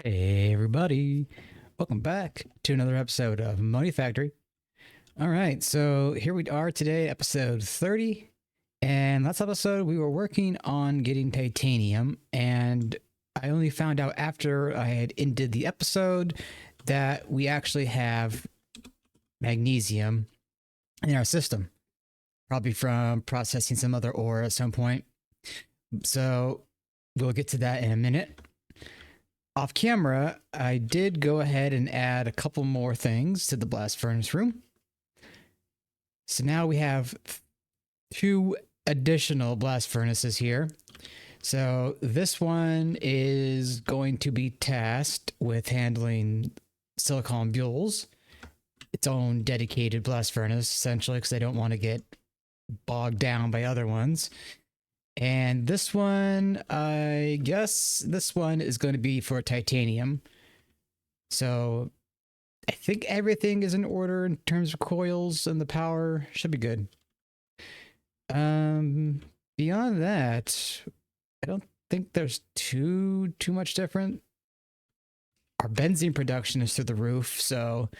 Hey everybody, welcome back to another episode of Monifactory. All right, so here we are today, episode 30. And last episode we were working on getting titanium, and I only found out after I had ended the episode that we actually have magnesium in our system, probably from processing some other ore at some point. So we'll get to that in a minute. Off camera, I did go ahead and add a couple more things to the blast furnace room. So now we have two additional blast furnaces here. So this one is going to be tasked with handling silicon buells, its own dedicated blast furnace, essentially, because they don't want to get bogged down by other ones. And this one, I guess this one is going to be for titanium. So I think everything is in order in terms of coils and the power. Should be good. Beyond that, I don't think there's too much different. Our benzene production is through the roof, so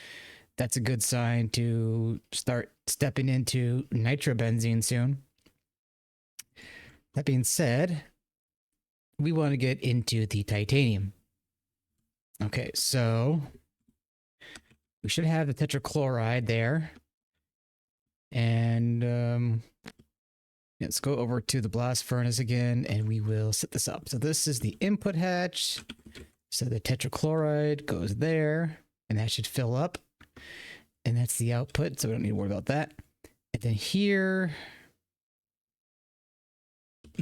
that's a good sign to start stepping into nitrobenzene soon. That being said, we want to get into the titanium. Okay, so we should have the tetrachloride there. And let's go over to the blast furnace again, and we will set this up. So this is the input hatch. So the tetrachloride goes there, and that should fill up. And that's the output, so we don't need to worry about that. And then here,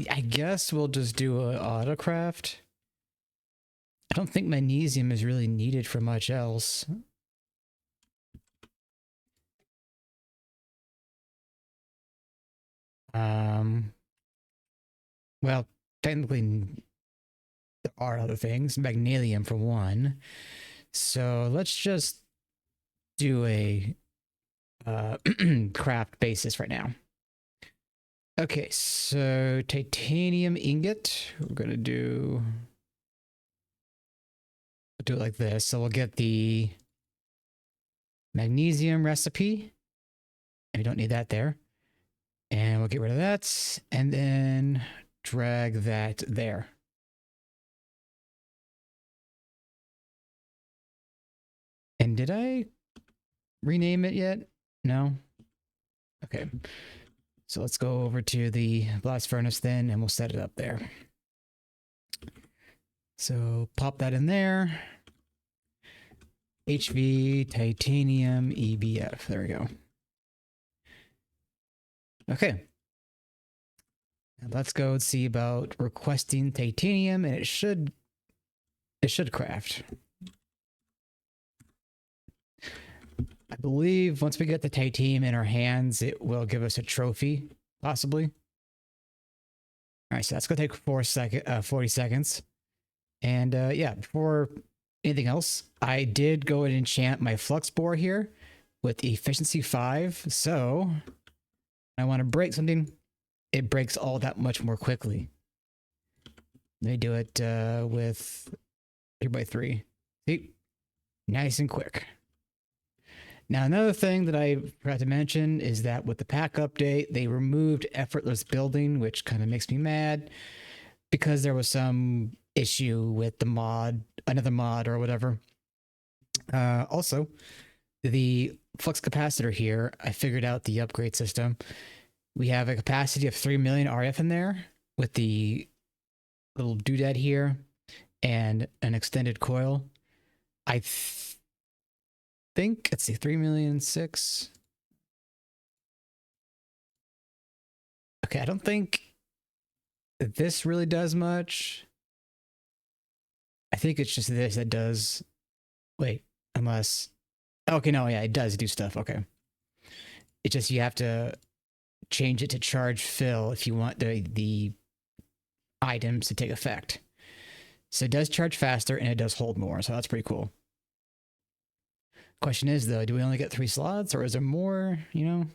I guess we'll just do an autocraft. I don't think magnesium is really needed for much else. Well, technically there are other things, magnesium for one. So let's just do a craft basis right now. Okay, so titanium ingot, we're gonna do it like this. So we'll get the magnesium recipe. We don't need that there. And we'll get rid of that, and then drag that there. And did I rename it yet? No? Okay. So let's go over to the blast furnace then, and we'll set it up there. So pop that in there. HV titanium EBF. There we go. Okay. Now let's go see about requesting titanium, and it should craft. I believe once we get the titanium in our hands, it will give us a trophy, possibly. All right, so that's gonna take 40 seconds. And yeah, before anything else, I did go and enchant my Fluxbore here with efficiency 5. So I want to break something, it breaks all that much more quickly. Let me do it with 3x3. See? Nice and quick. Now, another thing that I forgot to mention is that with the pack update, they removed effortless building, which kind of makes me mad because there was some issue with the mod, another mod or whatever. Also, the flux capacitor here, I figured out the upgrade system. We have a capacity of 3 million RF in there with the little doodad here and an extended coil. I think, let's see, 3,000,006. Okay, I don't think this really does much. I think it's just this that does. Wait, unless. Okay, no, yeah, it does do stuff. Okay. It's just you have to change it to charge fill if you want the items to take effect. So it does charge faster and it does hold more, so that's pretty cool. Question is, though, do we only get 3 slots or is there more, you know?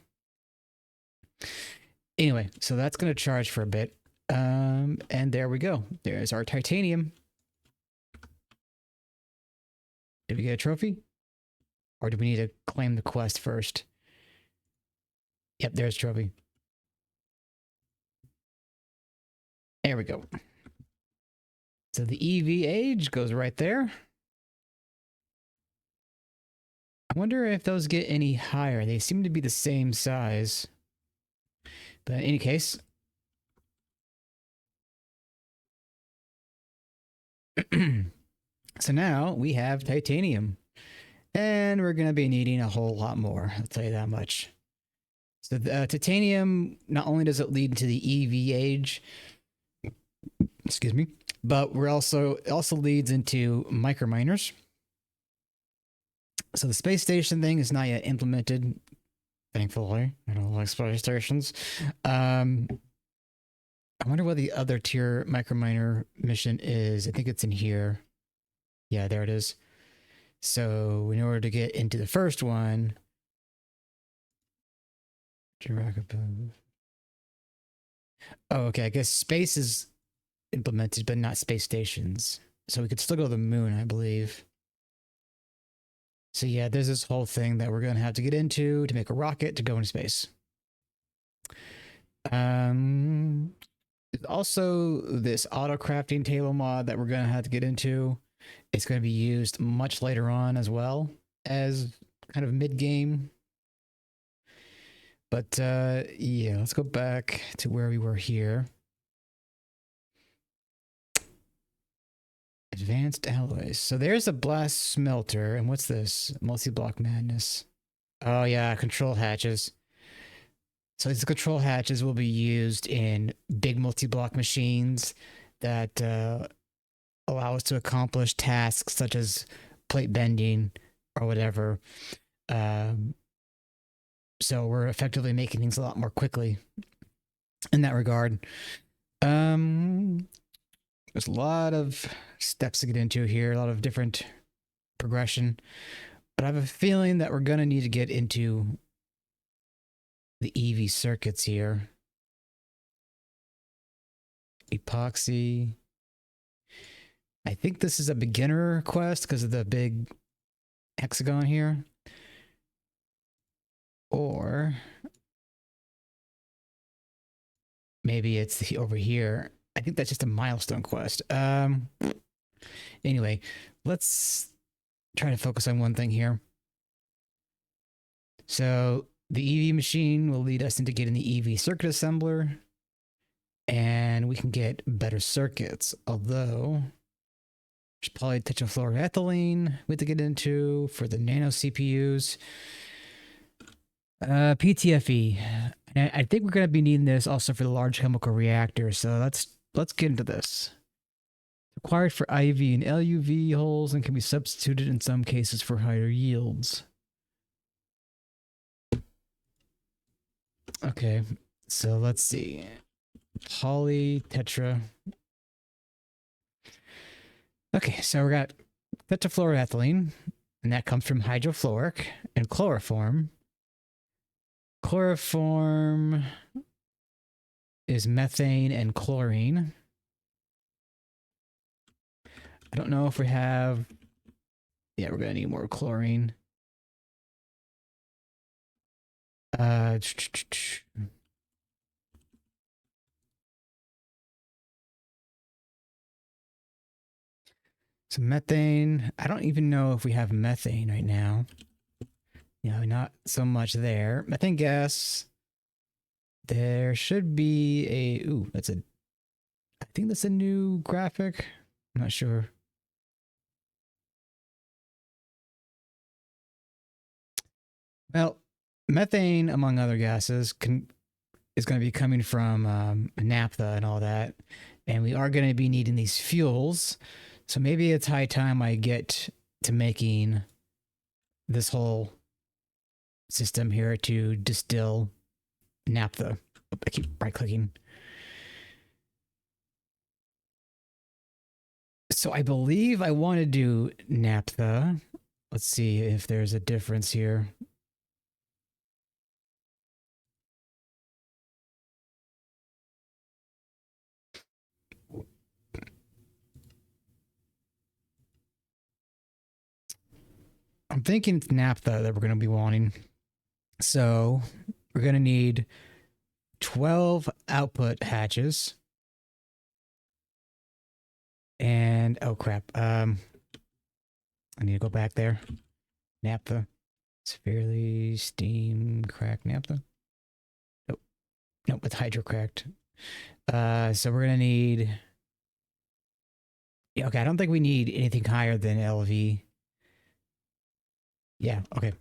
Anyway, so that's going to charge for a bit. And there we go. There's our titanium. Did we get a trophy? Or do we need to claim the quest first? Yep, there's trophy. There we go. So the EV age goes right there. I wonder if those get any higher. They seem to be the same size. But in any case. So now we have titanium. And we're going to be needing a whole lot more. I'll tell you that much. So the titanium, not only does it lead to the EV age, excuse me, but it also leads into microminers. So the space station thing is not yet implemented, thankfully. I don't like space stations. I wonder what the other tier microminer mission is. I think it's in here. Yeah, there it is. So in order to get into the first one, oh, okay. I guess space is implemented, but not space stations. So we could still go to the moon, I believe. So yeah, there's this whole thing that we're going to have to get into to make a rocket to go into space. Also, this auto crafting table mod that we're going to have to get into. It's going to be used much later on as well as kind of mid-game. But yeah, let's go back to where we were here. Advanced alloys. So there's a blast smelter. And what's this? Multi-block madness. Oh yeah, control hatches. So these control hatches will be used in big multi-block machines that allow us to accomplish tasks such as plate bending or whatever. So we're effectively making things a lot more quickly in that regard. There's a lot of steps to get into here, a lot of different progression. But I have a feeling that we're going to need to get into the EV circuits here. Epoxy. I think this is a beginner quest because of the big hexagon here. Or maybe it's over here. I think that's just a milestone quest. Anyway, let's try to focus on one thing here. So the EV machine will lead us into getting the EV circuit assembler, and we can get better circuits. Although there's probably tetrafluoroethylene we have to get into for the nano CPUs. PTFE. And I think we're going to be needing this also for the large chemical reactor. So let's get into this. Required for IV and LUV holes and can be substituted in some cases for higher yields. Okay, so let's see. Polytetra. Okay, so we got tetrafluoroethylene, and that comes from hydrofluoric and chloroform. Chloroform is methane and chlorine. I don't know if we have... Yeah, we're going to need more chlorine. So methane, I don't even know if we have methane right now. Yeah, not so much there. Methane gas, there should be a, ooh, that's a, I think that's a new graphic. I'm not sure. Well, methane, among other gases, is going to be coming from naphtha and all that. And we are going to be needing these fuels. So maybe it's high time I get to making this whole system here to distill naphtha. I keep right-clicking. So I believe I want to do naphtha. Let's see if there's a difference here. I'm thinking it's naphtha that we're going to be wanting. So we're going to need 12 output hatches. And, oh crap. I need to go back there. Naphtha. Severely steam cracked naphtha. Nope. Nope, it's hydrocracked. So we're going to need... Yeah, okay, I don't think we need anything higher than LV. Yeah, okay.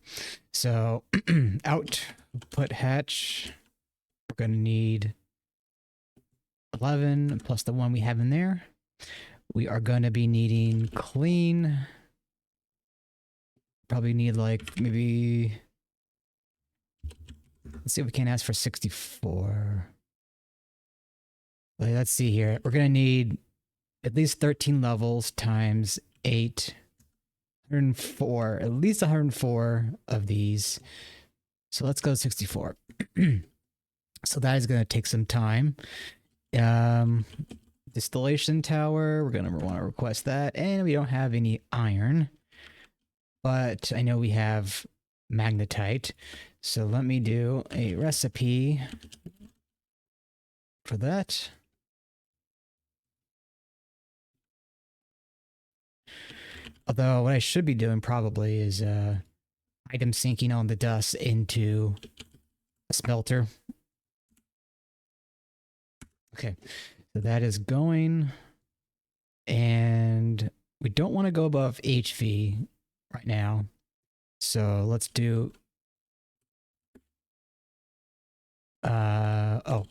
So, output hatch, we're going to need 11 plus the one we have in there. We are going to be needing clean. Probably need like maybe... Let's see if we can ask for 64. Let's see here. We're going to need at least 13 levels times 8. 104, at least 104 of these. So let's go 64. So that is going to take some time. Distillation tower, we're going to want to request that. And we don't have any iron. But I know we have magnetite. So let me do a recipe for that. Although what I should be doing probably is item sinking on the dust into a smelter. Okay, so that is going. And we don't want to go above HV right now. So let's do... oh.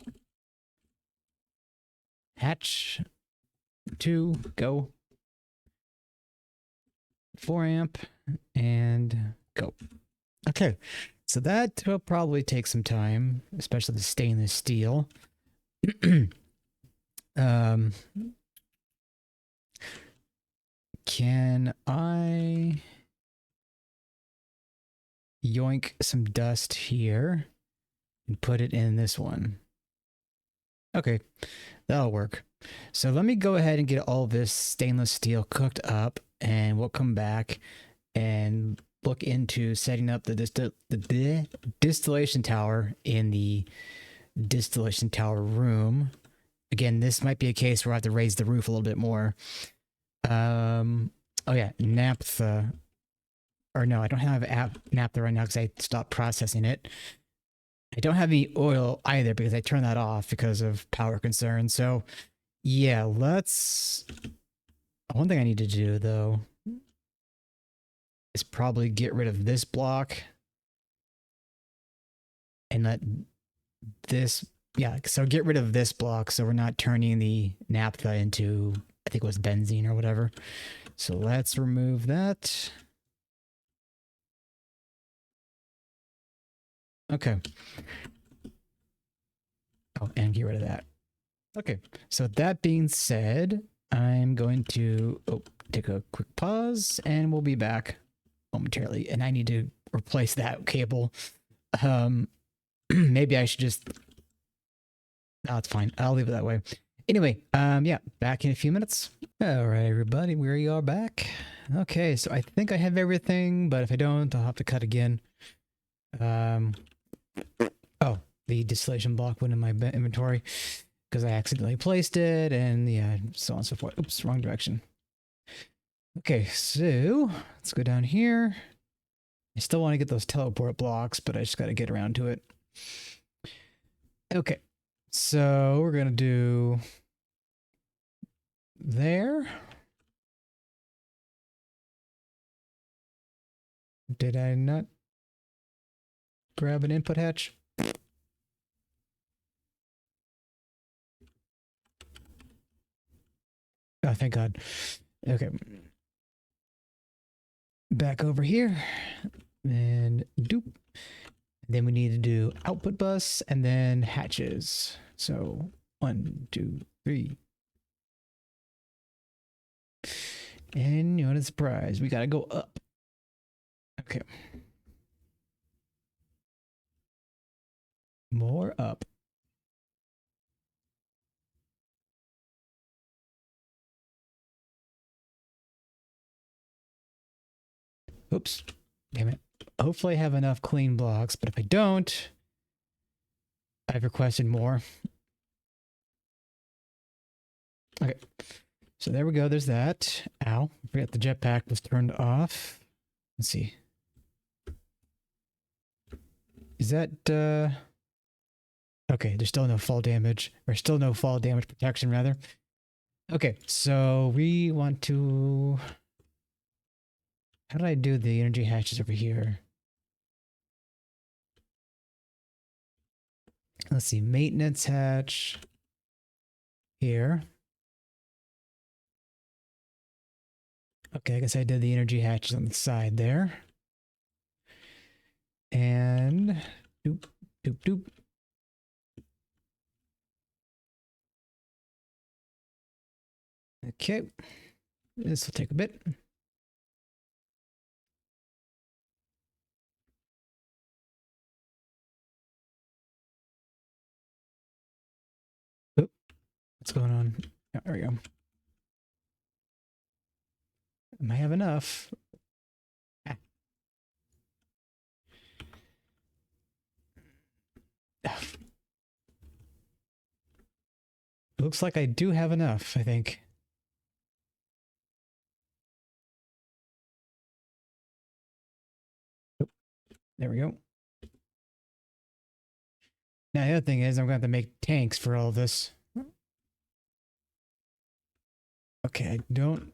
Hatch 2, go. 4 amp and go. Okay, so that will probably take some time, especially the stainless steel. Can I yoink some dust here and put it in this one? Okay, that'll work. So let me go ahead and get all this stainless steel cooked up, and we'll come back and look into setting up the distillation tower in the distillation tower room. Again, this might be a case where I have to raise the roof a little bit more. Oh yeah, naphtha. Or no, I don't have naphtha right now because I stopped processing it. I don't have any oil either because I turned that off because of power concerns. So yeah, let's... One thing I need to do though is probably get rid of this block and let this... Yeah, so get rid of this block so we're not turning the naphtha into, I think it was benzene or whatever. So let's remove that. Okay. Oh, and get rid of that. Okay, so that being said, I'm going to take a quick pause and we'll be back momentarily. And I need to replace that cable. Maybe I should just... No, it's fine. I'll leave it that way. Anyway, yeah, back in a few minutes. All right, everybody, we are back. Okay, so I think I have everything, but if I don't, I'll have to cut again. Oh, the distillation block went in my inventory because I accidentally placed it, and yeah, so on and so forth. Oops, wrong direction. Okay, so let's go down here. I still want to get those teleport blocks, but I just got to get around to it. Okay, so we're going to do there. Did I not grab an input hatch? Oh, thank God. Okay. Back over here. And doop. Then we need to do output bus and then hatches. So 1, 2, 3. And you know what a surprise. We gotta go up. Okay. More up. Oops. Damn it. Hopefully I have enough clean blocks, but if I don't, I've requested more. Okay. So there we go. There's that. Ow. I forgot the jetpack was turned off. Let's see. Is that, okay, there's still no fall damage. Or still no fall damage protection, rather. Okay, so we want to... How did I do the energy hatches over here? Let's see, maintenance hatch here. Okay, I guess I did the energy hatches on the side there. And doop, doop, doop. Okay, this will take a bit. Oop, what's going on? Oh, there we go. I might have enough. Ah. Looks like I do have enough, I think. Oop, there we go. Now, the other thing is I'm going to have to make tanks for all of this. Okay, I don't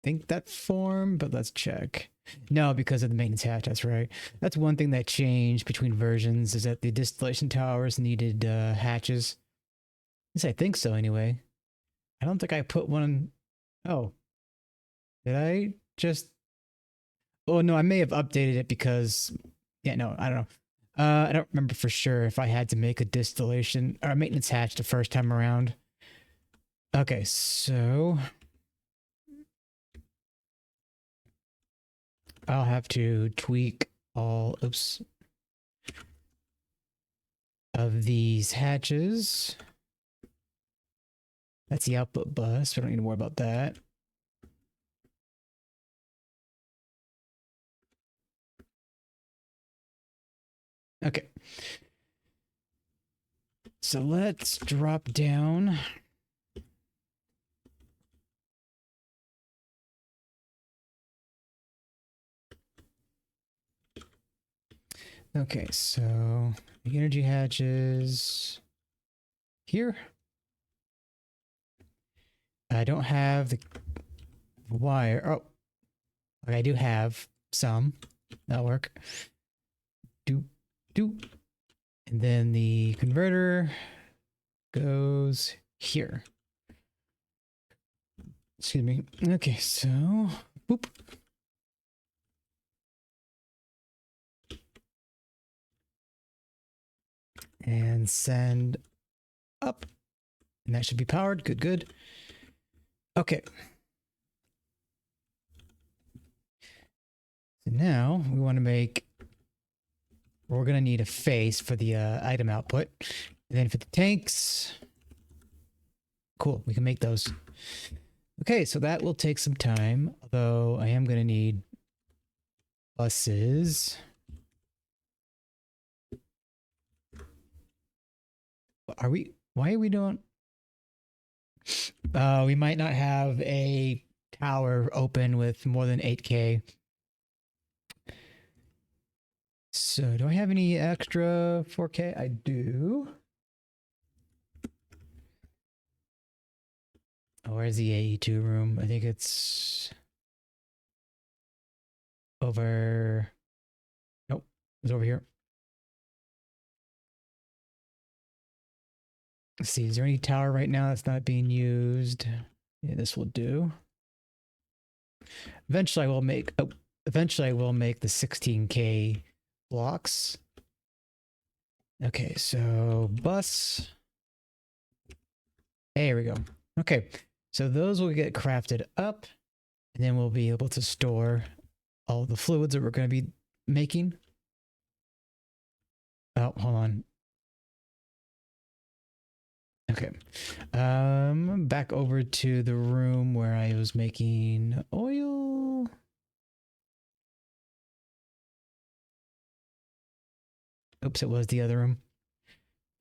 think that form, but let's check. No, because of the maintenance hatch, that's right. That's one thing that changed between versions, is that the distillation towers needed hatches. At least I think so, anyway. I don't think I put one... Oh. Did I just... Oh, no, I may have updated it because... Yeah, no, I don't know. I don't remember for sure if I had to make a distillation or a maintenance hatch the first time around. Okay, so I'll have to tweak all of these hatches. That's the output bus. We don't need to worry about that. Okay. So let's drop down. Okay, so the energy hatches here. I don't have the wire. Oh, I do have some. That'll work. Doop, doop. And then the converter goes here. Excuse me. Okay, so boop. And send up. And that should be powered. Good, good. Okay. So now we want to make... We're going to need a face for the item output. And then for the tanks... Cool, we can make those. Okay, so that will take some time. Although I am going to need buses. Why are we doing... we might not have a tower open with more than 8K. So do I have any extra 4K? I do. Oh, where's the AE2 room? I think it's over... Nope, it's over here. Let's see, is there any tower right now that's not being used? Yeah, this will do. Eventually I will make... Oh, eventually I will make the 16K blocks. Okay, so bus. There we go. Okay, so those will get crafted up, and then we'll be able to store all the fluids that we're going to be making. Oh, hold on. Okay. Back over to the room where I was making oil. Oops, it was the other room.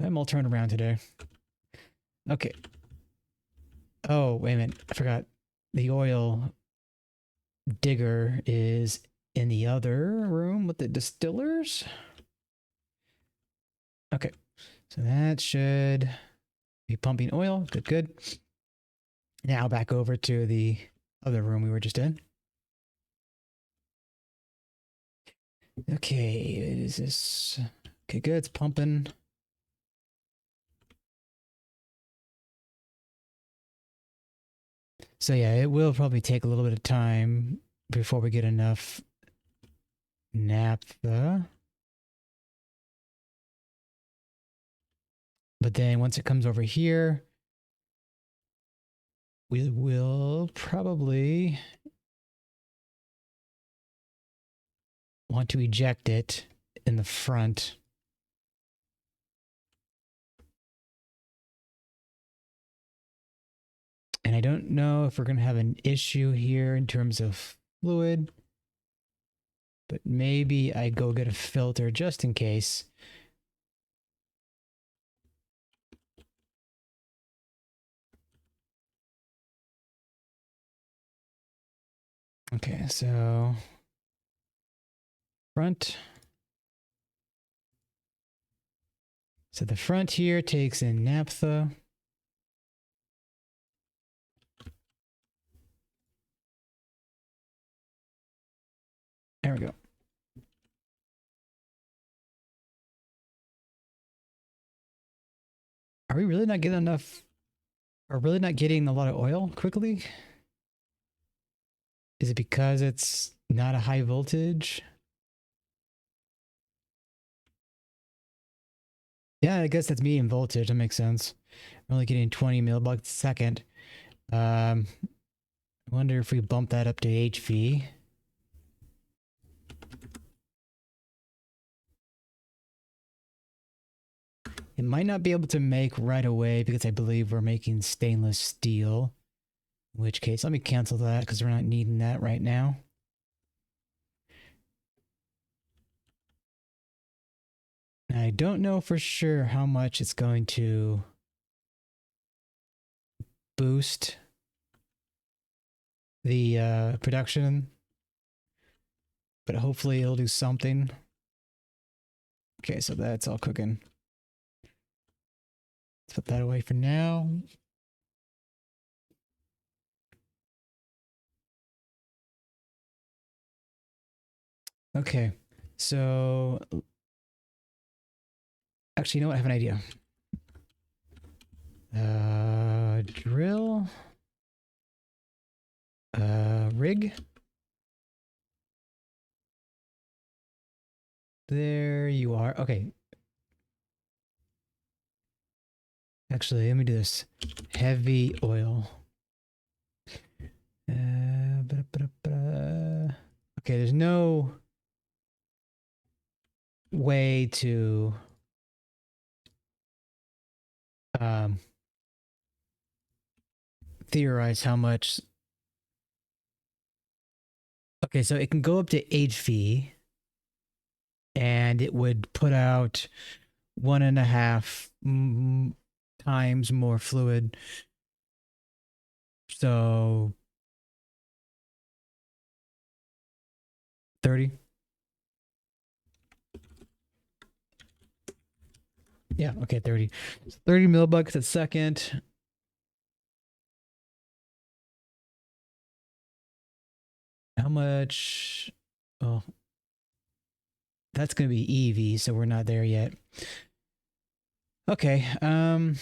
I'm all turned around today. Okay. Oh, wait a minute. I forgot. The oil digger is in the other room with the distillers. Okay. So that should be pumping oil. Good, good. Now back over to the other room we were just in. Okay, is this... Okay, good. It's pumping. So yeah, it will probably take a little bit of time before we get enough naphtha. But then once it comes over here, we will probably want to eject it in the front. And I don't know if we're going to have an issue here in terms of fluid, but maybe I go get a filter just in case. Okay, so front. So the front here takes in naphtha. There we go. Are we really not getting enough? Are really not getting a lot of oil quickly? Is it because it's not a high voltage? Yeah, I guess that's medium voltage. That makes sense. I'm only getting 20 millibucks a second. I wonder if we bump that up to HV. It might not be able to make right away because I believe we're making stainless steel. In which case, let me cancel that because we're not needing that right now. Now, I don't know for sure how much it's going to boost the production, but hopefully it'll do something. Okay, so that's all cooking. Let's put that away for now. Okay, so actually, you know what? I have an idea. Drill. Rig. There you are. Okay. Actually, let me do this. Heavy oil. Okay, there's no way to theorize how much. Okay, so it can go up to HV and it would put out 1.5 times more fluid. So 30. Yeah, okay, 30. 30 millibucks a second. How much? Oh, that's going to be EV, so we're not there yet. Okay, we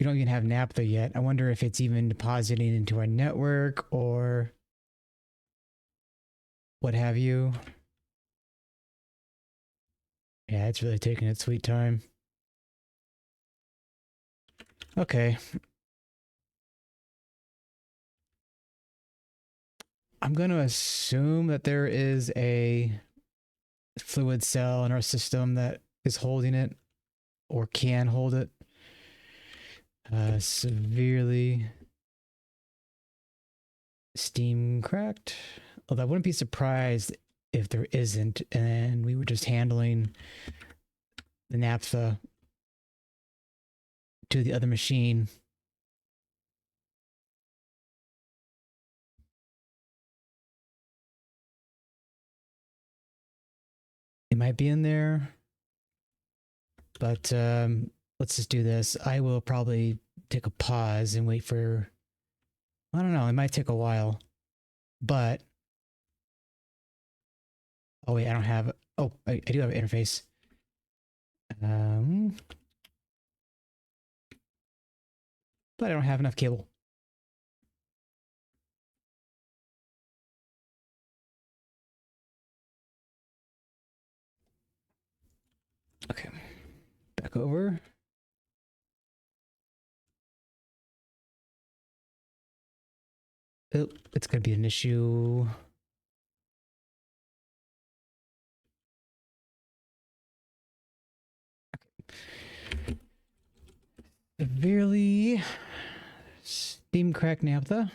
don't even have naphtha yet. I wonder if it's even depositing into our network or what have you. Yeah, it's really taking its sweet time. Okay. I'm going to assume that there is a fluid cell in our system that is holding it or can hold it. Severely steam cracked. Although I wouldn't be surprised if there isn't, and we were just handling the naphtha to the other machine. It might be in there, but let's just do this. I will probably take a pause and wait for, I don't know, it might take a while, but, oh wait, I don't have, oh, I do have an interface. But I don't have enough cable. Okay, back over. Oh, it's gonna be an issue. Severely steam crack naphtha.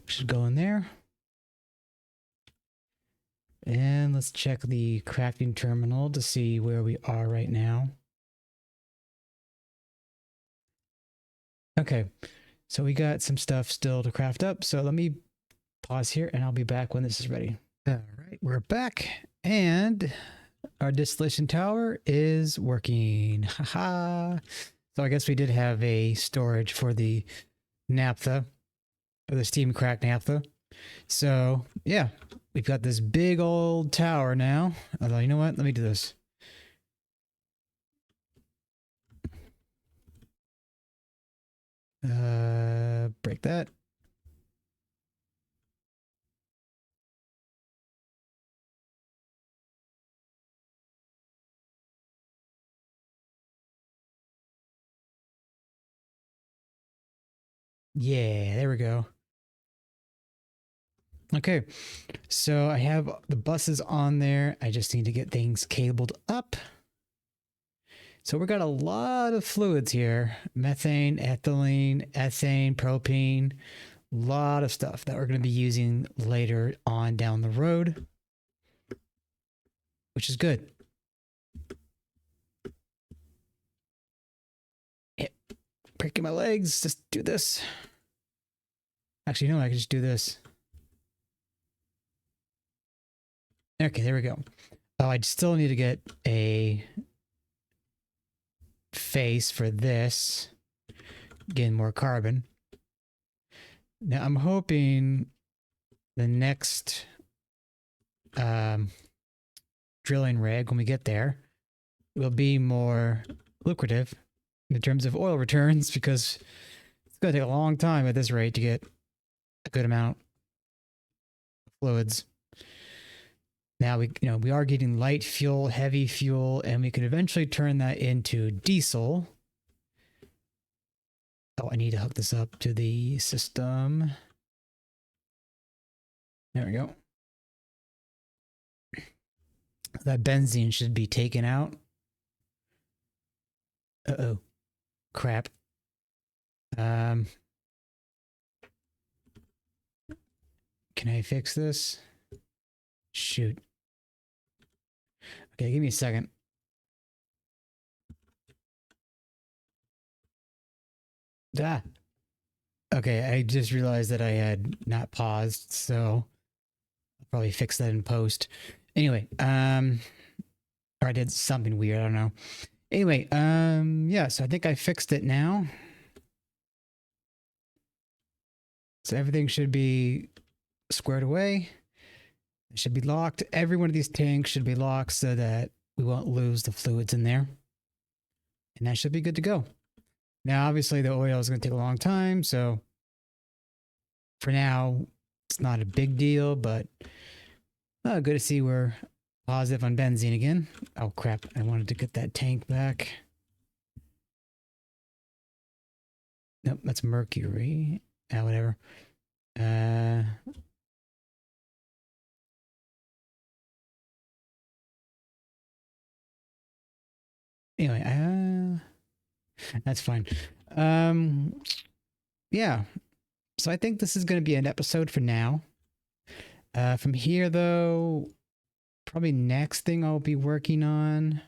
Should go in there. And let's check the crafting terminal to see where we are right now. Okay, so we got some stuff still to craft up. So let me pause here and I'll be back when this is ready. All right, we're back and our distillation tower is working. Haha. So I guess we did have a storage for the naphtha, or the steam crack naphtha. So yeah, we've got this big old tower now. Although, you know what? Let me do this. Break that. Yeah, there we go. Okay, so I have the buses on there. I just need to get things cabled up. So we got a lot of fluids here. Methane, ethylene, ethane, propane. A lot of stuff that we're going to be using later on down the road, which is good. Breaking my legs. Just do this. Actually, no, I can just do this. Okay, there we go. Oh, I still need to get a face for this. Getting more carbon. Now, I'm hoping the next drilling rig, when we get there, will be more lucrative in terms of oil returns, because it's going to take a long time at this rate to get a good amount of fluids. Now we are getting light fuel, heavy fuel, and we can eventually turn that into diesel. Oh, I need to hook this up to the system. There we go. That benzene should be taken out. Uh-oh. Crap. Can I fix this? Shoot. Okay, give me a second. Ah. Okay, I just realized that I had not paused, so I'll probably fix that in post. Anyway, or I did something weird, I don't know. Anyway, yeah, so I think I fixed it now. So everything should be squared away. It should be locked. Every one of these tanks should be locked so that we won't lose the fluids in there. And that should be good to go. Now, obviously, the oil is going to take a long time, so for now, it's not a big deal, but good to see we're positive on benzene again. Oh, crap. I wanted to get that tank back. Nope, that's mercury. Whatever. Anyway, that's fine. Yeah. so I think this is going to be an episode for now. From here, though, probably next thing I'll be working on.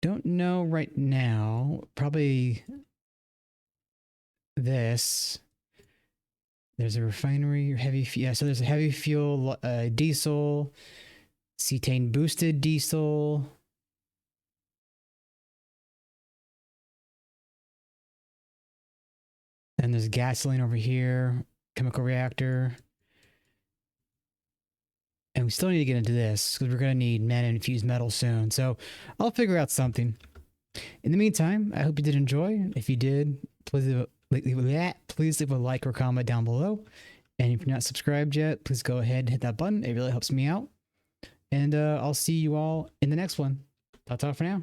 Don't know right now. Probably this. There's a refinery, heavy fuel. Yeah, so there's a heavy fuel, diesel, cetane boosted diesel. And there's gasoline over here, chemical reactor. And we still need to get into this because we're going to need mana infused metal soon. So I'll figure out something. In the meantime, I hope you did enjoy. If you did, please leave a like or comment down below. And if you're not subscribed yet, please go ahead and hit that button. It really helps me out. And I'll see you all in the next one. Ta-ta for now.